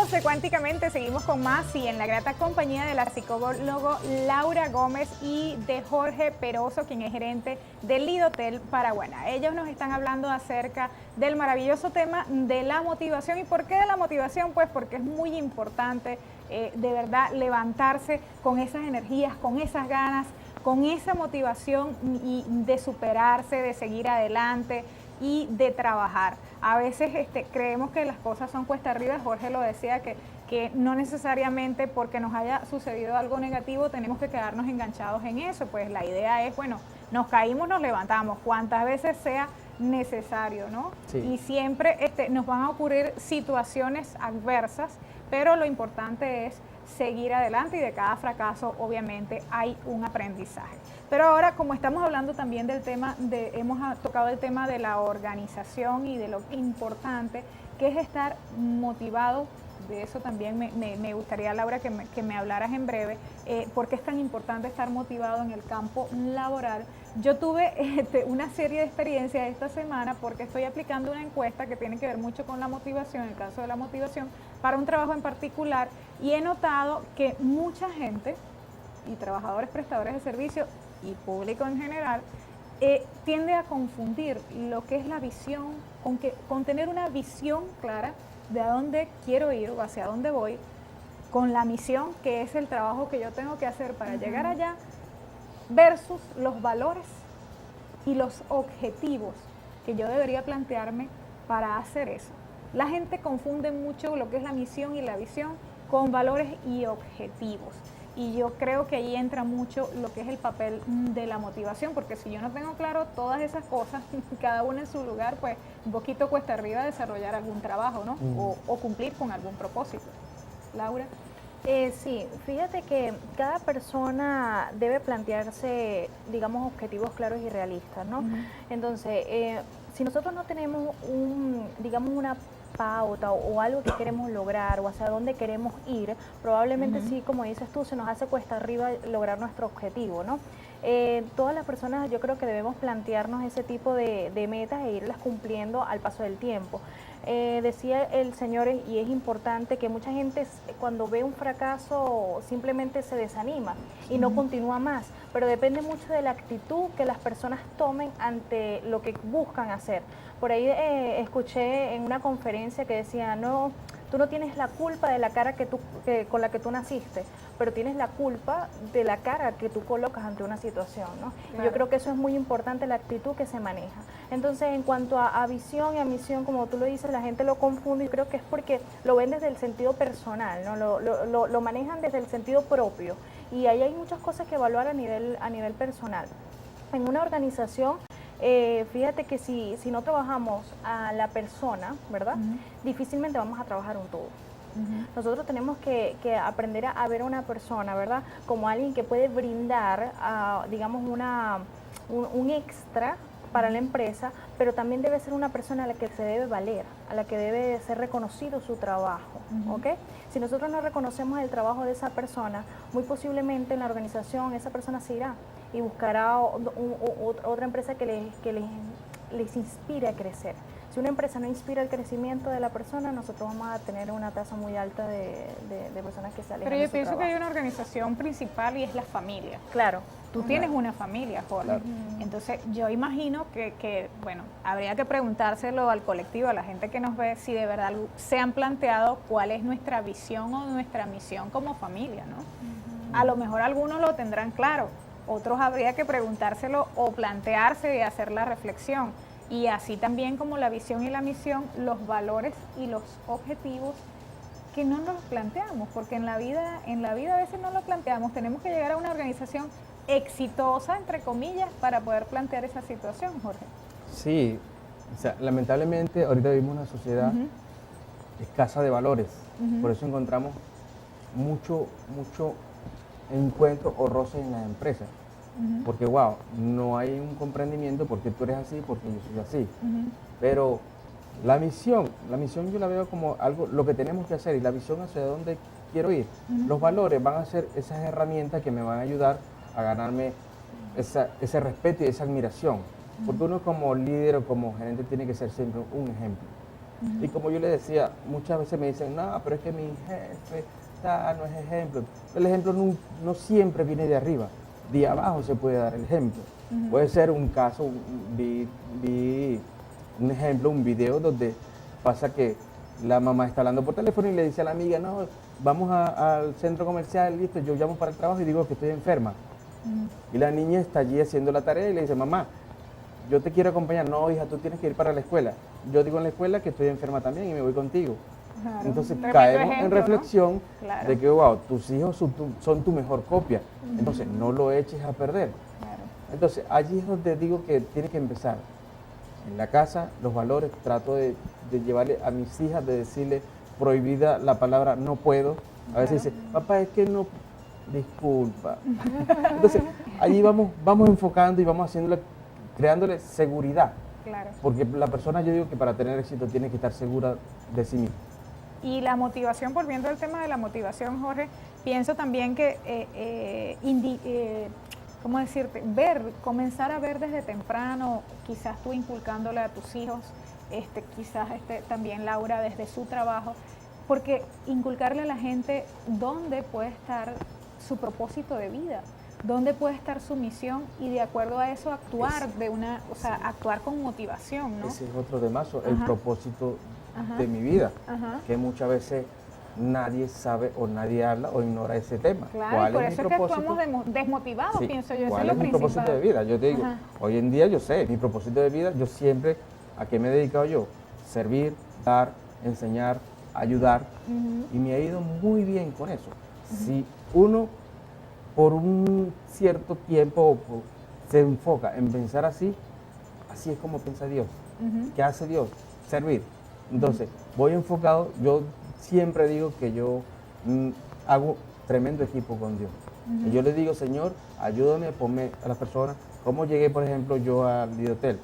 Amigos de Cuánticamente, seguimos con más y en la grata compañía de la psicólogo Laura Gómez y de Jorge Peroso, quien es gerente del Lido Hotel Paraguana. Ellos nos están hablando acerca del maravilloso tema de la motivación. ¿Y por qué de la motivación? Pues porque es muy importante de verdad levantarse con esas energías, con esas ganas, con esa motivación y de superarse, de seguir adelante y de trabajar. A veces creemos que las cosas son cuesta arriba. Jorge lo decía, que no necesariamente porque nos haya sucedido algo negativo tenemos que quedarnos enganchados en eso. Pues la idea es, bueno, nos caímos, nos levantamos, cuantas veces sea necesario, ¿no? Sí. Y siempre nos van a ocurrir situaciones adversas, pero lo importante es seguir adelante y de cada fracaso obviamente hay un aprendizaje. Pero ahora, como estamos hablando también del tema, hemos tocado el tema de la organización y de lo importante que es estar motivado. De eso también me gustaría, Laura, que me hablaras en breve, por qué es tan importante estar motivado en el campo laboral. Yo tuve una serie de experiencias esta semana porque estoy aplicando una encuesta que tiene que ver mucho con la motivación, en el caso de la motivación, para un trabajo en particular, y he notado que mucha gente, y trabajadores prestadores de servicios y público en general, tiende a confundir lo que es la visión, con tener una visión clara de a dónde quiero ir o hacia dónde voy, con la misión, que es el trabajo que yo tengo que hacer para llegar allá, versus los valores y los objetivos que yo debería plantearme para hacer eso. La gente confunde mucho lo que es la misión y la visión con valores y objetivos. Y yo creo que ahí entra mucho lo que es el papel de la motivación, porque si yo no tengo claro todas esas cosas, cada una en su lugar, pues un poquito cuesta arriba desarrollar algún trabajo, ¿no? O cumplir con algún propósito. Laura. Sí, fíjate que cada persona debe plantearse, digamos, objetivos claros y realistas, ¿no? Entonces, si nosotros no tenemos digamos, una pauta o algo que queremos lograr o hacia dónde queremos ir, probablemente sí, como dices tú, se nos hace cuesta arriba lograr nuestro objetivo, ¿no? Todas las personas yo creo que debemos plantearnos ese tipo de metas e irlas cumpliendo al paso del tiempo. Decía el señor, y es importante, que mucha gente cuando ve un fracaso simplemente se desanima y no continúa más, pero depende mucho de la actitud que las personas tomen ante lo que buscan hacer. Por ahí escuché en una conferencia que decía, no, tú no tienes la culpa de la cara con la que tú naciste, pero tienes la culpa de la cara que tú colocas ante una situación, ¿no? Claro. Yo creo que eso es muy importante, la actitud que se maneja. Entonces, en cuanto a visión y a misión, como tú lo dices, la gente lo confunde y creo que es porque lo ven desde el sentido personal, ¿no? Lo manejan desde el sentido propio, y ahí hay muchas cosas que evaluar a nivel personal. En una organización, fíjate que si no trabajamos a la persona, ¿verdad? Difícilmente vamos a trabajar un todo. Nosotros tenemos que aprender a ver a una persona, ¿verdad? Como alguien que puede brindar, digamos, un extra para la empresa, pero también debe ser una persona a la que se debe valer, a la que debe ser reconocido su trabajo, ¿ok? Si nosotros no reconocemos el trabajo de esa persona, muy posiblemente en la organización esa persona se irá y buscará otra empresa que les inspire a crecer. Si una empresa no inspira el crecimiento de la persona, nosotros vamos a tener una tasa muy alta de personas que se alejan de su trabajo. Pero yo pienso que hay una organización principal y es la familia. Claro. Tú tienes una familia, Jorge. Entonces, yo imagino que, bueno, habría que preguntárselo al colectivo, a la gente que nos ve, si de verdad se han planteado cuál es nuestra visión o nuestra misión como familia, ¿no? A lo mejor algunos lo tendrán claro, otros habría que preguntárselo o plantearse y hacer la reflexión. Y así también como la visión y la misión, los valores y los objetivos que no nos los planteamos, porque en la vida a veces no lo planteamos. Tenemos que llegar a una organización exitosa, entre comillas, para poder plantear esa situación, Jorge. Sí, o sea, lamentablemente ahorita vivimos una sociedad escasa de valores, por eso encontramos mucho encuentro o roce en las empresas. Porque, wow, no hay un comprendimiento porque tú eres así, porque yo soy así. Pero la misión yo la veo como algo, lo que tenemos que hacer, y la visión hacia dónde quiero ir. Los valores van a ser esas herramientas que me van a ayudar a ganarme ese respeto y esa admiración. Porque uno como líder o como gerente tiene que ser siempre un ejemplo. Y como yo le decía, muchas veces me dicen, no, pero es que mi jefe no es ejemplo. El ejemplo no siempre viene de arriba, de abajo se puede dar el ejemplo. Puede ser un caso, vi un ejemplo, un video donde pasa que la mamá está hablando por teléfono y le dice a la amiga, no, vamos al centro comercial, listo, yo llamo para el trabajo y digo que estoy enferma. Y la niña está allí haciendo la tarea y le dice, mamá, yo te quiero acompañar. No, hija, tú tienes que ir para la escuela. Yo digo en la escuela que estoy enferma también y me voy contigo. Claro. Entonces caemos en reflexión, ¿no? Claro. De que, wow, tus hijos son tu mejor copia. Entonces no lo eches a perder. Claro. Entonces allí es donde digo que tiene que empezar. En la casa, los valores, trato de llevarle a mis hijas, de decirle prohibida la palabra no puedo. A veces dice, papá, es que no, disculpa. Entonces allí vamos enfocando y vamos creándole seguridad. Claro. Porque la persona, yo digo que para tener éxito tiene que estar segura de sí misma. Y la motivación, volviendo al tema de la motivación, Jorge, pienso también que, ¿cómo decirte? Comenzar a ver desde temprano, quizás tú inculcándole a tus hijos, quizás también Laura desde su trabajo, porque inculcarle a la gente dónde puede estar su propósito de vida, dónde puede estar su misión y de acuerdo a eso actuar actuar con motivación, ¿no? Ese es otro temazo, el propósito de mi vida, que muchas veces nadie sabe o nadie habla o ignora ese tema. Claro, y por eso es que estamos desmotivados, pienso yo. ¿Cuál es mi propósito de vida? Yo te digo, hoy en día yo sé, mi propósito de vida, yo siempre, ¿a qué me he dedicado yo? Servir, dar, enseñar, ayudar, y me ha ido muy bien con eso. Si uno por un cierto tiempo se enfoca en pensar así es como piensa Dios. ¿Qué hace Dios? Servir. Entonces, voy enfocado, yo siempre digo que yo hago tremendo equipo con Dios. Y yo le digo, Señor, ayúdame, ponme a las personas. ¿Cómo llegué, por ejemplo, yo al Lidotel?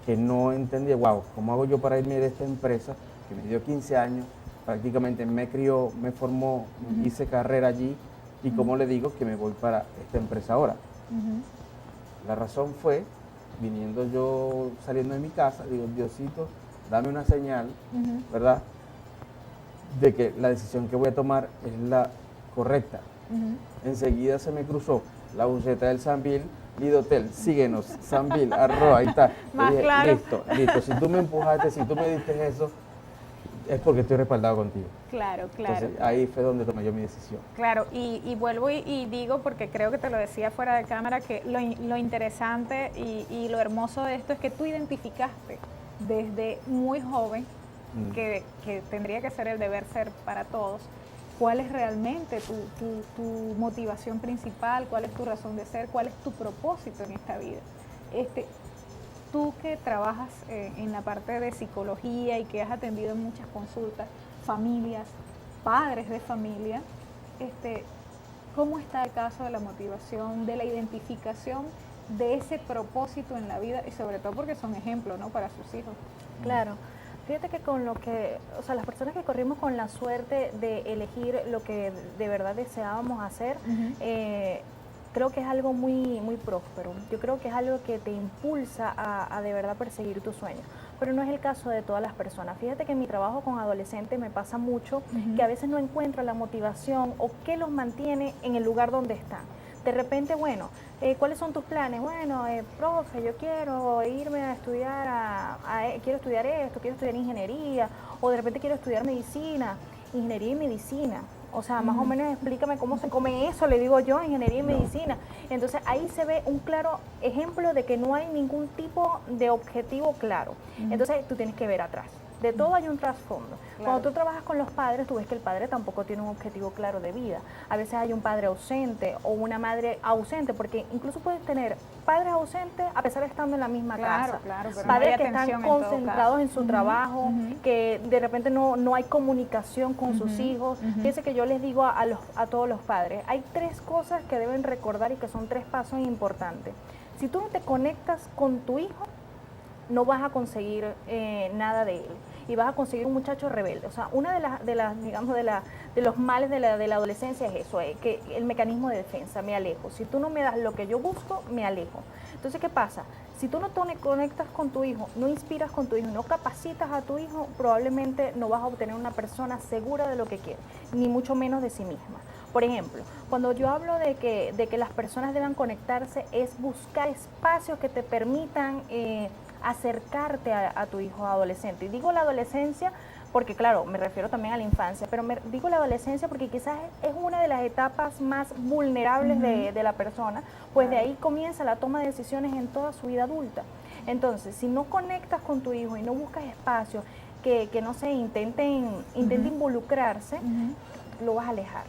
Que no entendía, wow, ¿cómo hago yo para irme de esta empresa que me dio 15 años? Prácticamente me crió, me formó, hice carrera allí. Y cómo le digo que me voy para esta empresa ahora. La razón fue, viniendo yo, saliendo de mi casa, digo, Diosito, dame una señal, ¿verdad? De que la decisión que voy a tomar es la correcta. Enseguida se me cruzó la buceta del Sanvil, Lidotel, síguenos, Sanvil, arroba, ahí está. Más dije, claro. Listo, si tú me empujaste, si tú me diste eso, es porque estoy respaldado contigo. Claro. Entonces, ahí fue donde tomé yo mi decisión. Claro, y vuelvo y digo, porque creo que te lo decía fuera de cámara, que lo interesante y lo hermoso de esto es que tú identificaste desde muy joven, que tendría que ser el deber ser para todos, cuál es realmente tu motivación principal, cuál es tu razón de ser, cuál es tu propósito en esta vida. Tú que trabajas en la parte de psicología y que has atendido en muchas consultas, familias, padres de familia, ¿cómo está el caso de la motivación, de la identificación de ese propósito en la vida y sobre todo porque son ejemplos, ¿no?, para sus hijos? Claro. Fíjate que las personas que corrimos con la suerte de elegir lo que de verdad deseábamos hacer, creo que es algo muy, muy próspero. Yo creo que es algo que te impulsa a de verdad perseguir tus sueños. Pero no es el caso de todas las personas. Fíjate que en mi trabajo con adolescentes me pasa mucho que a veces no encuentran la motivación o qué los mantiene en el lugar donde están. De repente, bueno, ¿cuáles son tus planes? Bueno, profe, yo quiero irme a estudiar, quiero estudiar esto, quiero estudiar ingeniería, o de repente quiero estudiar medicina, ingeniería y medicina. O sea, más o menos explícame cómo se come eso, le digo yo, ingeniería y medicina. Entonces ahí se ve un claro ejemplo de que no hay ningún tipo de objetivo claro. Entonces tú tienes que ver atrás. De todo hay un trasfondo. Claro. Cuando tú trabajas con los padres, tú ves que el padre tampoco tiene un objetivo claro de vida. A veces hay un padre ausente o una madre ausente, porque incluso puedes tener padres ausentes a pesar de estando en la misma casa. Claro, pero padres no hay que están concentrados en su trabajo, que de repente no hay comunicación con sus hijos. Fíjense que yo les digo a todos los padres, hay 3 cosas que deben recordar y que son 3 pasos importantes. Si tú no te conectas con tu hijo, no vas a conseguir nada de él y vas a conseguir un muchacho rebelde. O sea, una digamos, de los males de la adolescencia es eso, que el mecanismo de defensa, me alejo. Si tú no me das lo que yo busco, me alejo. Entonces, ¿qué pasa? Si tú no te conectas con tu hijo, no inspiras con tu hijo, no capacitas a tu hijo, probablemente no vas a obtener una persona segura de lo que quiere, ni mucho menos de sí misma. Por ejemplo, cuando yo hablo de que las personas deben conectarse, es buscar espacios que te permitan acercarte a tu hijo adolescente. Y digo la adolescencia porque, claro, me refiero también a la infancia, pero digo la adolescencia porque quizás es una de las etapas más vulnerables de la persona, pues de ahí comienza la toma de decisiones en toda su vida adulta. Entonces, si no conectas con tu hijo y no buscas espacios que no se intenten involucrarse, lo vas a alejar.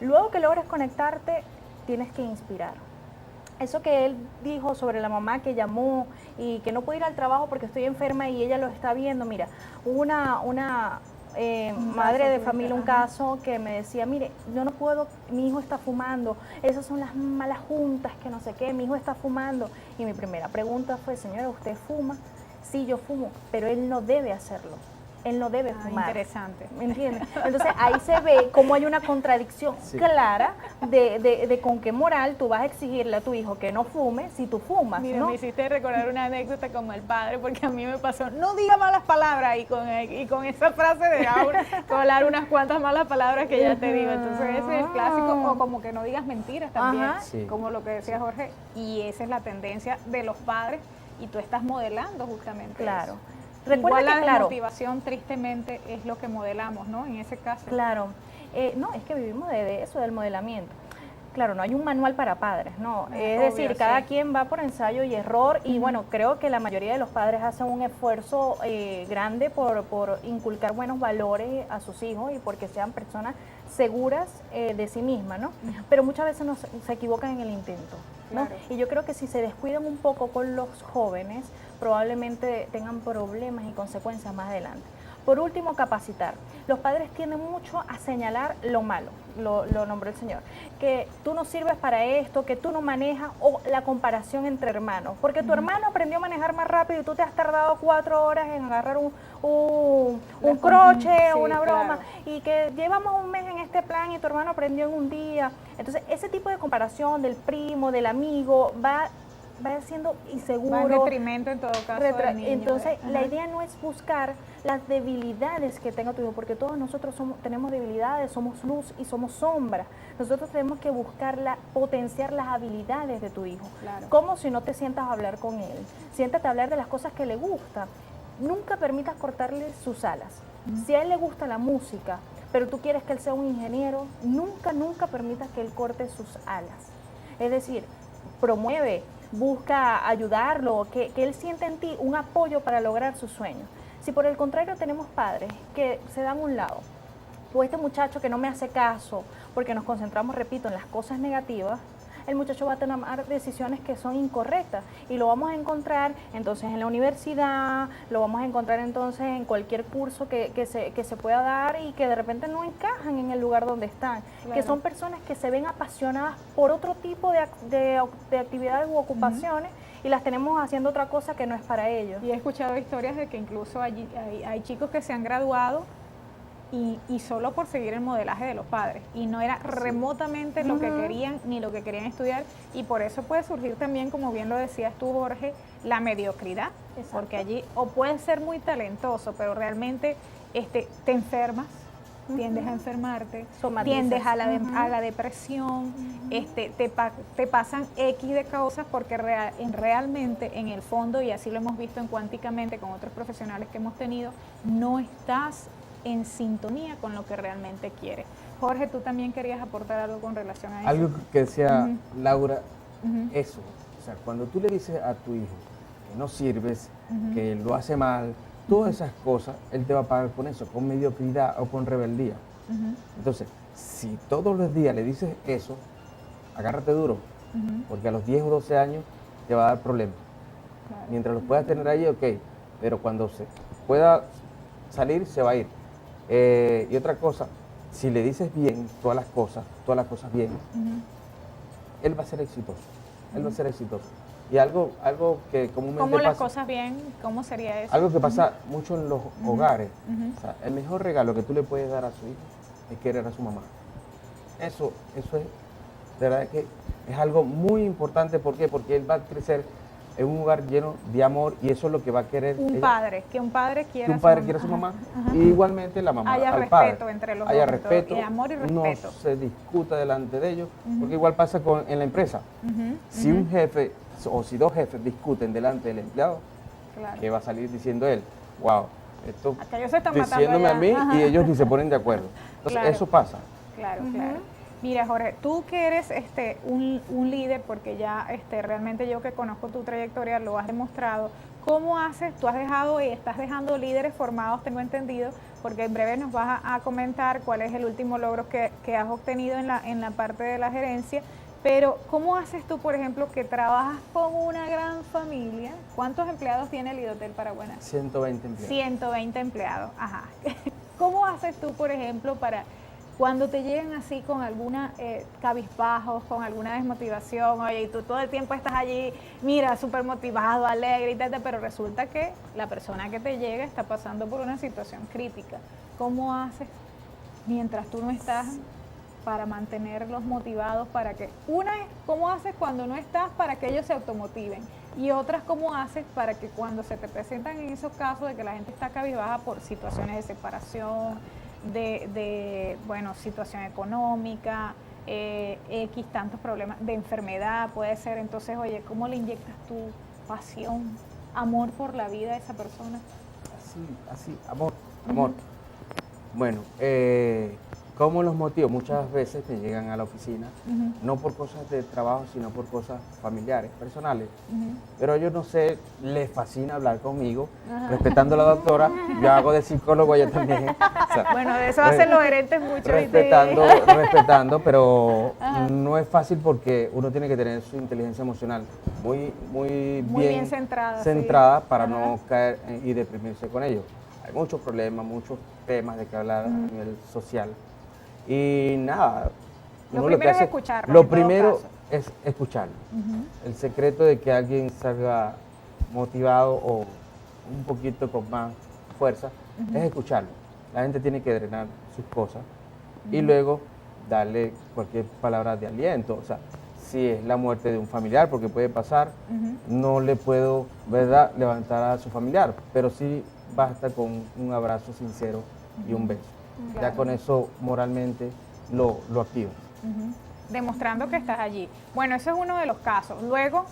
Luego que logres conectarte, tienes que inspirar. Eso que él dijo sobre la mamá que llamó y que no puede ir al trabajo porque estoy enferma y ella lo está viendo, mira, una madre de familia, un caso que me decía, mire, yo no puedo, mi hijo está fumando, esas son las malas juntas, que no sé qué, mi hijo está fumando. Y mi primera pregunta fue, señora, ¿usted fuma? Sí, yo fumo, pero él no debe hacerlo. Él no debe fumar. Interesante. ¿Me entiendes? Entonces ahí se ve cómo hay una contradicción clara de con qué moral tú vas a exigirle a tu hijo que no fume si tú fumas. Mira, ¿no? me hiciste recordar una anécdota como el padre, porque a mí me pasó, no diga malas palabras, y con esa frase de colar unas cuantas malas palabras que ya te digo. Entonces ese es el clásico, o como que no digas mentiras también, como lo que decía Jorge, y esa es la tendencia de los padres, y tú estás modelando justamente Claro. eso. Recuerda Igual que, la desmotivación, tristemente, es lo que modelamos, ¿no? En ese caso. Claro. No, es que vivimos de eso, del modelamiento. Claro, no hay un manual para padres, ¿no? Es decir, cada quien va por ensayo y error y bueno, creo que la mayoría de los padres hacen un esfuerzo grande por inculcar buenos valores a sus hijos y porque sean personas seguras de sí mismas, ¿no? Pero muchas veces se equivocan en el intento, ¿no? Claro. Y yo creo que si se descuidan un poco con los jóvenes, probablemente tengan problemas y consecuencias más adelante. Por último, capacitar. Los padres tienden mucho a señalar lo malo, lo nombró el Señor, que tú no sirves para esto, que tú no manejas, o la comparación entre hermanos, porque tu hermano aprendió a manejar más rápido y tú te has tardado 4 horas en agarrar un croche o una broma, y que llevamos un mes en este plan y tu hermano aprendió en un día. Entonces, ese tipo de comparación del primo, del amigo, va siendo inseguro. Va en detrimento en todo caso del niño. Entonces, la idea no es buscar las debilidades que tenga tu hijo, porque todos nosotros tenemos debilidades, somos luz y somos sombra. Nosotros tenemos que potenciar las habilidades de tu hijo. Claro. Como si no te sientas a hablar con él. Siéntate a hablar de las cosas que le gustan. Nunca permitas cortarle sus alas. Si a él le gusta la música, pero tú quieres que él sea un ingeniero, nunca permitas que él corte sus alas. Es decir, promueve, busca ayudarlo, que él sienta en ti un apoyo para lograr sus sueños. Si por el contrario tenemos padres que se dan a un lado, o este muchacho que no me hace caso, porque nos concentramos, repito, en las cosas negativas, el muchacho va a tomar decisiones que son incorrectas y lo vamos a encontrar entonces en la universidad, lo vamos a encontrar entonces en cualquier curso que se pueda dar y que de repente no encajan en el lugar donde están, que son personas que se ven apasionadas por otro tipo de actividades u ocupaciones y las tenemos haciendo otra cosa que no es para ellos. Y he escuchado historias de que incluso hay chicos que se han graduado y solo por seguir el modelaje de los padres y no era remotamente lo que querían ni lo que querían estudiar, y por eso puede surgir también, como bien lo decías tú, Jorge, la mediocridad. Exacto. Porque allí o puedes ser muy talentoso pero realmente te enfermas, tiendes a enfermarte, tiendes a la depresión, te pasan X de causas porque realmente en el fondo, y así lo hemos visto en Cuánticamente con otros profesionales que hemos tenido, no estás en sintonía con lo que realmente quieres. Jorge, tú también querías aportar algo con relación a eso. Algo que decía Laura, eso, o sea, cuando tú le dices a tu hijo que no sirves, que lo hace mal, todas esas cosas, él te va a pagar con eso, con mediocridad o con rebeldía. Entonces, si todos los días le dices eso, agárrate duro, porque a los 10 o 12 años te va a dar problemas. Claro. Mientras los puedas tener ahí, ok, pero cuando se pueda salir, se va a ir. Y otra cosa, si le dices bien todas las cosas bien, él va a ser exitoso. Él va a ser exitoso. Y algo que comúnmente ¿Cómo las pasa, cosas bien? ¿Cómo sería eso? algo que pasa mucho en los hogares. Ujú. O sea, el mejor regalo que tú le puedes dar a su hijo es querer a su mamá. Eso es, de verdad que es algo muy importante. ¿Por qué? Porque él va a crecer en un hogar lleno de amor y eso es lo que va a querer Un ella. padre, que un padre quiera Que un padre quiera a su mamá y igualmente la mamá Haya al respeto padre. entre los Haya dos, respeto, y amor y respeto. no se discuta delante de ellos, porque igual pasa en la empresa. Ujú, Si un jefe o si dos jefes discuten delante del empleado, claro. ¿qué va a salir diciendo él? Wow, esto Aquellos se están matando diciéndome a allá. mí Ajá. y ellos ni se ponen de acuerdo. Entonces Claro. eso pasa. Claro, claro. Mira, Jorge, tú que eres un líder, porque ya realmente yo que conozco tu trayectoria lo has demostrado, ¿cómo haces? Tú has dejado y estás dejando líderes formados, tengo entendido, porque en breve nos vas a comentar cuál es el último logro que has obtenido en la parte de la gerencia, pero ¿cómo haces tú, por ejemplo, que trabajas con una gran familia? ¿Cuántos empleados tiene el Lidotel Paraguaná? 120 empleados. 120 empleados, ajá. ¿Cómo haces tú, por ejemplo, para cuando te llegan así con alguna cabizbajos, con alguna desmotivación, oye, y tú todo el tiempo estás allí, mira, súper motivado, alegre y tal, pero resulta que la persona que te llega está pasando por una situación crítica? ¿Cómo haces mientras tú no estás para mantenerlos motivados para que, una es cómo haces cuando no estás para que ellos se automotiven y otras cómo haces para que cuando se te presentan en esos casos de que la gente está cabizbaja por situaciones de separación, bueno, situación económica, X tantos problemas, de enfermedad puede ser, entonces, oye, ¿cómo le inyectas tu pasión, amor por la vida a esa persona? Así, amor. Bueno, ¿cómo los motivo? Muchas veces me llegan a la oficina, no por cosas de trabajo, sino por cosas familiares, personales. Pero yo no sé, les fascina hablar conmigo, respetando a la doctora, yo hago de psicólogo ella también. O sea, Bueno, de eso hacen los gerentes mucho. respetando, pero no es fácil porque uno tiene que tener su inteligencia emocional muy bien centrada, sí. para no caer y deprimirse con ello. Hay muchos problemas, muchos temas de que hablar a nivel social. Y nada, Lo uno primero que hace, es escucharlo. lo en todo primero caso. es escucharlo. El secreto de que alguien salga motivado o un poquito con más fuerza es escucharlo. La gente tiene que drenar sus cosas y luego darle cualquier palabra de aliento. O sea, si es la muerte de un familiar, porque puede pasar, no le puedo, ¿verdad?, levantar a su familiar, pero sí basta con un abrazo sincero y un beso. Claro. Ya con eso moralmente lo activo. Demostrando que estás allí. Bueno, eso es uno de los casos. Luego,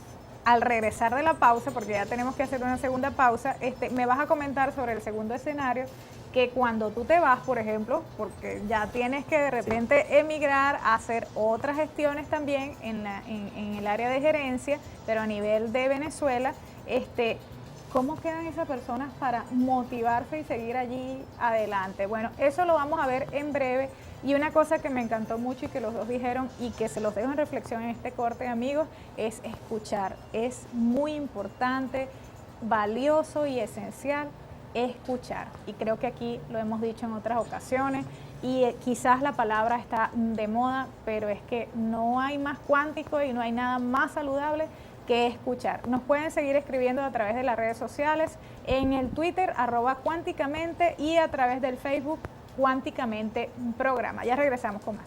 al regresar de la pausa, porque ya tenemos que hacer una segunda pausa, me vas a comentar sobre el segundo escenario, que cuando tú te vas, por ejemplo, porque ya tienes que de repente emigrar a hacer otras gestiones también en el área de gerencia, pero a nivel de Venezuela, ¿cómo quedan esas personas para motivarse y seguir allí adelante? Bueno, eso lo vamos a ver en breve. Y una cosa que me encantó mucho y que los dos dijeron y que se los dejo en reflexión en este corte, amigos, es escuchar. Es muy importante, valioso y esencial escuchar. Y creo que aquí lo hemos dicho en otras ocasiones y quizás la palabra está de moda, pero es que no hay más cuántico y no hay nada más saludable que escuchar. Nos pueden seguir escribiendo a través de las redes sociales, en el Twitter, @cuánticamente, y a través del Facebook, Cuánticamente Programa. Ya regresamos con más.